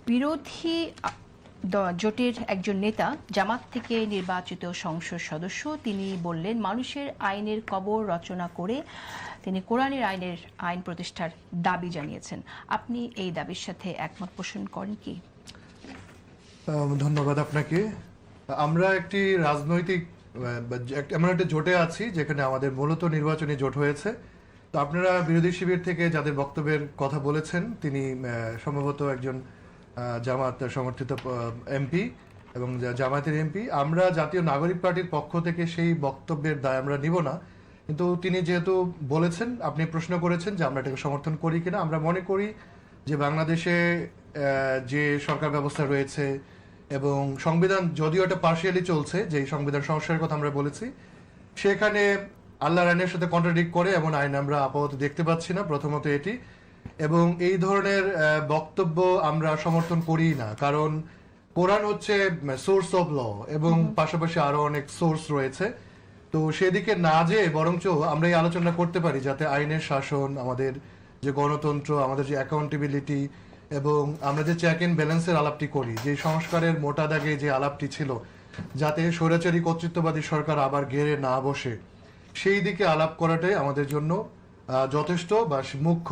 বিরোধী জোটের একজন নেতা জামাত থেকে নির্বাচিত সংসদ সদস্য তিনি বললেন মানুষের আইনের কবর রচনা করে তিনি কোরআনের আইন প্রতিষ্ঠার দাবি জানিয়েছেন। আপনি এই দাবির সাথে একমত পোষণ করেন কি? ধন্যবাদ আপনাকে। আমরা একটি রাজনৈতিক এমন একটা জোটে আছি যেখানে আমাদের মূলত নির্বাচনী জোট হয়েছে। তো আপনারা বিরোধী শিবির থেকে যাদের বক্তব্যের কথা বলেছেন তিনি সম্ভবত একজন জামাত সমর্থিত এমপি এবং জামায়াতের এমপি। আমরা জাতীয় নাগরিক পার্টির পক্ষ থেকে সেই বক্তব্যের দায় আমরা নিব না, কিন্তু তিনি যেহেতু বলেছেন, আপনি প্রশ্ন করেছেন যে আমরা এটাকে সমর্থন করি কিনা। আমরা মনে করি যে বাংলাদেশে যে সরকার ব্যবস্থা রয়েছে এবং সংবিধান যদিও এটা পার্শিয়ালি চলছে, যে সংবিধান সংস্কারের কথা আমরা বলেছি, সেখানে আল্লাহর আইনের সাথে কন্ট্রাডিক্ট করে এমন আইন আমরা আপাতত দেখতে পাচ্ছি না, প্রথমত এটি। এবং এই ধরনের বক্তব্য আমরা সমর্থন করি না, কারণ কোরআন হচ্ছে সোর্স অফ ল এবং পাশাপাশি আরো অনেক সোর্স রয়েছে। তো সেদিকে না যেয়ে বরঞ্চ আমরা এই আলোচনা করতে পারি যাতে আইনের শাসন, আমাদের যে গণতন্ত্র, আমাদের যে অ্যাকাউন্টেবিলিটি এবং আমরা যে চেক এন্ড ব্যালেন্সের আলাপটি করি, যে সংস্কারের মোটা দাগে যে আলাপটি ছিল, যাতে স্বৈরাচারী কর্তৃত্ববাদী সরকার আবার ঘেরে না বসে, সেই দিকে আলাপ করাটাই আমাদের জন্য যথেষ্ট বা মুখ্য।